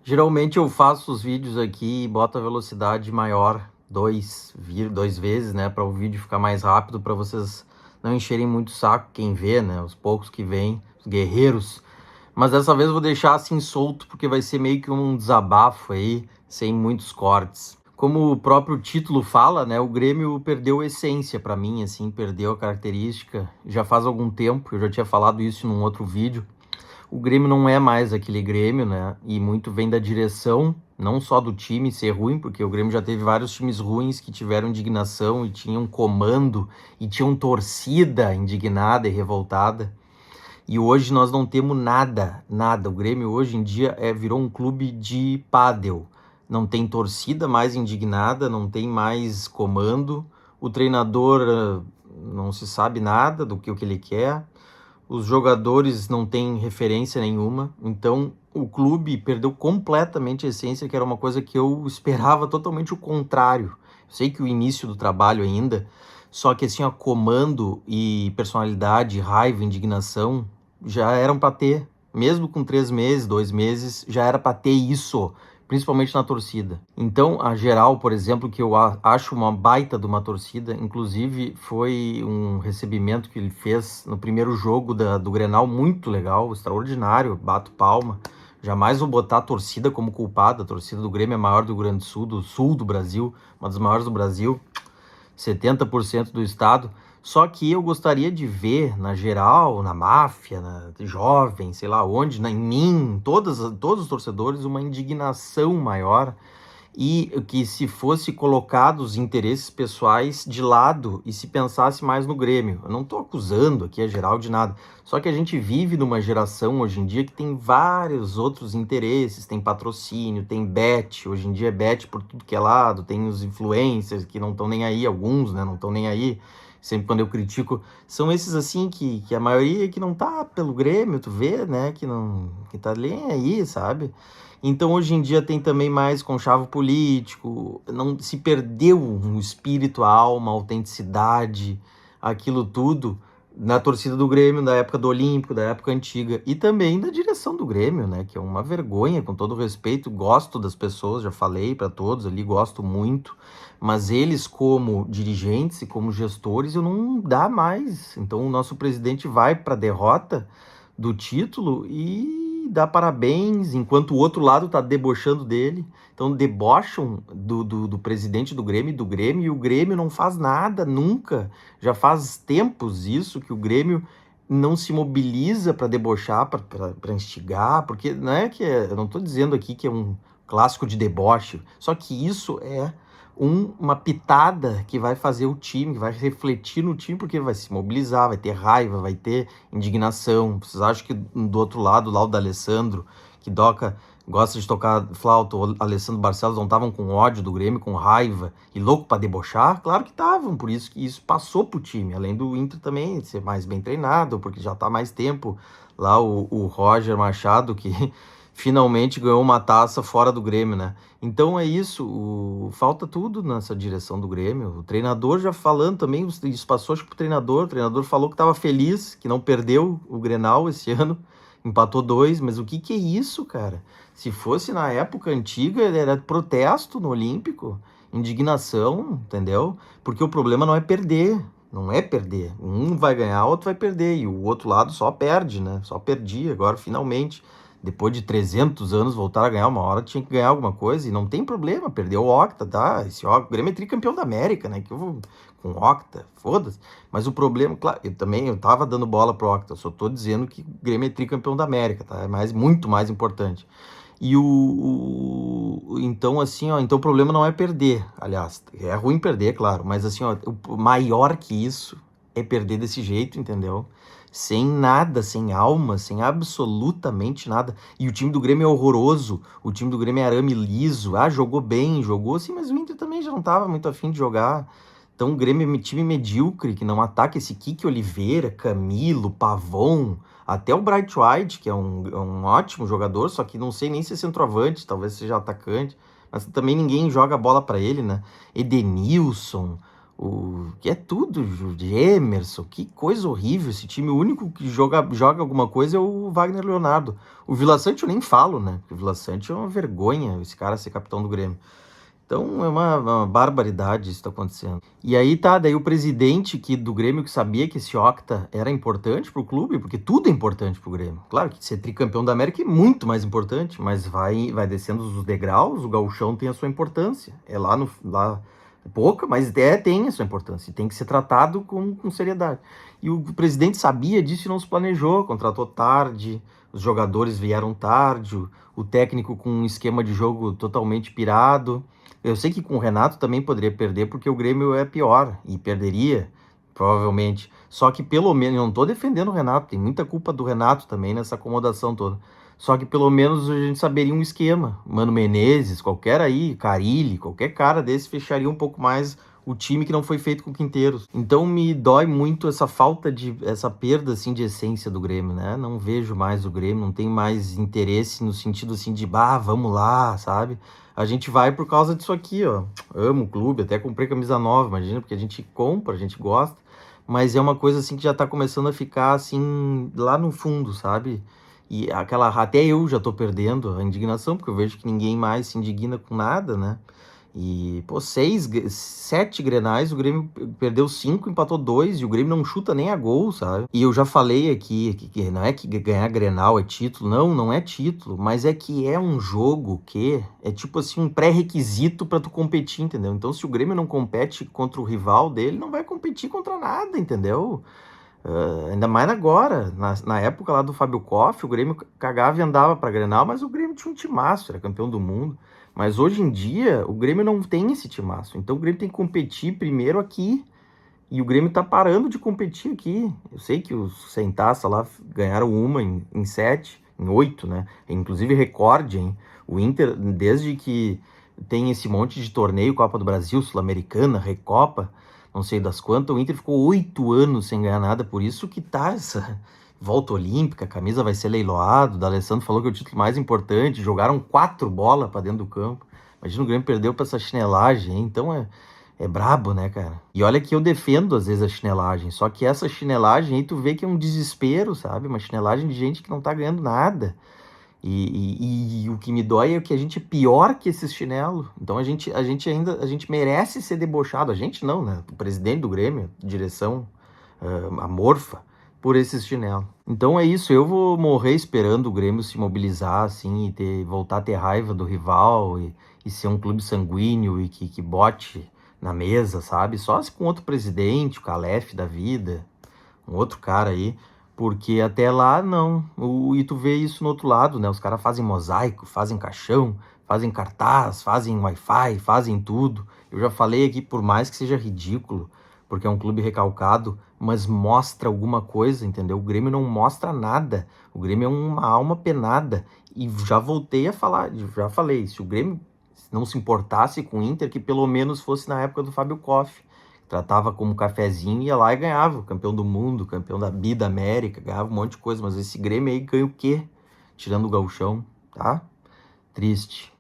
Geralmente eu faço os vídeos aqui e boto a velocidade maior, dois vezes, né, para o vídeo ficar mais rápido, para vocês não encherem muito o saco quem vê, né, os poucos que vêm, os guerreiros. Mas dessa vez eu vou deixar assim solto, porque vai ser meio que um desabafo aí, sem muitos cortes. Como o próprio título fala, né, o Grêmio perdeu a essência para mim, assim, perdeu a característica. Já faz algum tempo, eu já tinha falado isso num outro vídeo. O Grêmio não é mais aquele Grêmio, né? E muito vem da direção, não só do time ser ruim, porque o Grêmio já teve vários times ruins que tiveram indignação e tinham comando e tinham torcida indignada e revoltada. E hoje nós não temos nada, nada. O Grêmio hoje em dia virou um clube de pádel. Não tem torcida mais indignada, não tem mais comando. O treinador não se sabe nada do que o que ele quer. Os jogadores não têm referência nenhuma, então o clube perdeu completamente a essência, que era uma coisa que eu esperava totalmente o contrário. Eu sei que o início do trabalho ainda, só que assim, ó, comando e personalidade, raiva, indignação, já eram para ter, mesmo com 3 meses, 2 meses, já era para ter isso, principalmente na torcida. Então, a geral, por exemplo, que eu acho uma baita de uma torcida, inclusive foi um recebimento que ele fez no primeiro jogo do Grenal, muito legal, extraordinário, bato palma. Jamais vou botar a torcida como culpada, a torcida do Grêmio é maior do Rio Grande do sul do Brasil, uma das maiores do Brasil, 70% do estado. Só que eu gostaria de ver, na geral, na máfia, na jovem, sei lá onde, em mim, todos os torcedores, uma indignação maior e que se fosse colocado os interesses pessoais de lado e se pensasse mais no Grêmio. Eu não estou acusando aqui a geral de nada, só que a gente vive numa geração hoje em dia que tem vários outros interesses, tem patrocínio, tem bet, hoje em dia é bet por tudo que é lado, tem os influencers que não estão nem aí, alguns, né, não estão nem aí. Sempre quando eu critico, são esses assim que a maioria que não tá pelo Grêmio, tu vê, né, que tá nem aí, sabe? Então hoje em dia tem também mais conchavo político, não se perdeu o espírito, a alma, a autenticidade, aquilo tudo na torcida do Grêmio, da época do Olímpico, da época antiga, e também da direção do Grêmio, né, que é uma vergonha, com todo respeito, gosto das pessoas, já falei para todos ali, gosto muito, mas eles como dirigentes e como gestores, eu não dá mais. Então o nosso presidente vai para a derrota do título e dá parabéns, enquanto o outro lado tá debochando dele. Então debocham do presidente do Grêmio, e o Grêmio não faz nada, nunca. Já faz tempos isso, que o Grêmio não se mobiliza para debochar, para instigar, porque não é que eu não estou dizendo aqui que é um clássico de deboche, só que isso é uma pitada que vai fazer o time, que vai refletir no time, porque vai se mobilizar, vai ter raiva, vai ter indignação. Vocês acham que do outro lado, lá o D'Alessandro, que gosta de tocar flauta, o Alessandro Barcelos, não estavam com ódio do Grêmio, com raiva e louco para debochar? Claro que estavam, por isso que isso passou pro time, além do Inter também ser mais bem treinado, porque já tá mais tempo lá o Roger Machado, que finalmente ganhou uma taça fora do Grêmio, né? Então é isso, falta tudo nessa direção do Grêmio. O treinador já falando também, isso passou acho que pro treinador, o treinador falou que estava feliz, que não perdeu o Grenal esse ano, empatou 2, mas o que é isso, cara? Se fosse na época antiga, era protesto no Olímpico, indignação, entendeu? Porque o problema não é perder, não é perder. Um vai ganhar, outro vai perder, e o outro lado só perde, né? Só perdia, agora finalmente depois de 300 anos, voltar a ganhar uma hora, tinha que ganhar alguma coisa, e não tem problema, perdeu o Octa, tá? O Grêmio é tricampeão da América, né? Que eu vou com Octa, foda-se. Mas o problema, claro, eu tava dando bola pro Octa, só tô dizendo que o Grêmio é tricampeão da América, tá? É muito mais importante. E então, assim, ó, então o problema não é perder, aliás, é ruim perder, claro, mas assim, ó, o maior que isso é perder desse jeito, entendeu? Sem nada, sem alma, sem absolutamente nada. E o time do Grêmio é horroroso, o time do Grêmio é arame liso. Ah, jogou bem, jogou sim, mas o Inter também já não estava muito afim de jogar. Então o Grêmio é um time medíocre, que não ataca esse Kiki Oliveira, Camilo, Pavon, até o Bright White, que é um ótimo jogador, só que não sei nem se é centroavante, talvez seja atacante, mas também ninguém joga a bola para ele, né? Edenilson, que é tudo, de Emerson, que coisa horrível esse time. O único que joga alguma coisa é o Wagner Leonardo. O Vila Sante eu nem falo, né? O Vila Sante é uma vergonha esse cara ser capitão do Grêmio. Então é uma barbaridade isso tá acontecendo. E aí tá, daí o presidente do Grêmio que sabia que esse Octa era importante pro clube, porque tudo é importante pro Grêmio. Claro que ser tricampeão da América é muito mais importante, mas vai descendo os degraus, o gauchão tem a sua importância. É lá pouca, mas tem a sua importância. E tem que ser tratado com seriedade. E o presidente sabia disso e não se planejou, contratou tarde, os jogadores vieram tarde, o técnico com um esquema de jogo totalmente pirado. Eu sei que com o Renato também poderia perder, porque o Grêmio é pior, e perderia, provavelmente. Só que pelo menos, eu não tô defendendo o Renato, tem muita culpa do Renato também nessa acomodação toda. Só que pelo menos a gente saberia um esquema. Mano Menezes, qualquer aí, Carille, qualquer cara desse fecharia um pouco mais o time que não foi feito com quinteiros. Então me dói muito essa perda assim de essência do Grêmio, né? Não vejo mais o Grêmio, não tem mais interesse no sentido assim de, vamos lá, sabe? A gente vai por causa disso aqui, ó. Amo o clube, até comprei camisa nova, imagina, porque a gente compra, a gente gosta, mas é uma coisa assim que já tá começando a ficar assim lá no fundo, sabe? E até eu já tô perdendo a indignação, porque eu vejo que ninguém mais se indigna com nada, né? E, pô, 7 Grenais, o Grêmio perdeu 5, empatou 2, e o Grêmio não chuta nem a gol, sabe? E eu já falei aqui que não é que ganhar Grenal é título, não é título, mas é que é um jogo que é tipo assim, um pré-requisito pra tu competir, entendeu? Então se o Grêmio não compete contra o rival dele, não vai competir contra nada, entendeu? Ainda mais agora, na época lá do Fábio Koff, o Grêmio cagava e andava pra Grenal, mas o Grêmio tinha um timaço, era campeão do mundo. Mas hoje em dia, o Grêmio não tem esse timaço. Então o Grêmio tem que competir primeiro aqui. E o Grêmio tá parando de competir aqui. Eu sei que os sem taça lá ganharam uma em 7, em 8, né? Inclusive recorde, hein? O Inter, desde que tem esse monte de torneio, Copa do Brasil, Sul-Americana, Recopa, não sei das quantas, o Inter ficou 8 anos sem ganhar nada, por isso que tá essa volta olímpica, a camisa vai ser leiloado, o D'Alessandro falou que é o título mais importante, jogaram 4 bolas para dentro do campo. Imagina o Grêmio perdeu para essa chinelagem, hein? Então é brabo, né, cara? E olha que eu defendo às vezes a chinelagem, só que essa chinelagem aí tu vê que é um desespero, sabe? Uma chinelagem de gente que não tá ganhando nada. E o que me dói é que a gente é pior que esses chinelos. Então a gente merece ser debochado. A gente não, né? O presidente do Grêmio, direção, a morfa, por esses chinelos. Então é isso, eu vou morrer esperando o Grêmio se mobilizar, assim, e voltar a ter raiva do rival e ser um clube sanguíneo e que bote na mesa, sabe? Só se com outro presidente, o Calef da vida, um outro cara aí, porque até lá não. E tu vê isso no outro lado, né? Os caras fazem mosaico, fazem caixão, fazem cartaz, fazem Wi-Fi, fazem tudo. Eu já falei aqui, por mais que seja ridículo, porque é um clube recalcado, mas mostra alguma coisa, entendeu? O Grêmio não mostra nada. O Grêmio é uma alma penada. E já voltei a falar, já falei, se o Grêmio não se importasse com o Inter, que pelo menos fosse na época do Fábio Koff. Tratava como cafezinho, ia lá e ganhava. Campeão do mundo, campeão da Bida América, ganhava um monte de coisa. Mas esse Grêmio aí ganha o quê? Tirando o gauchão, tá? Triste.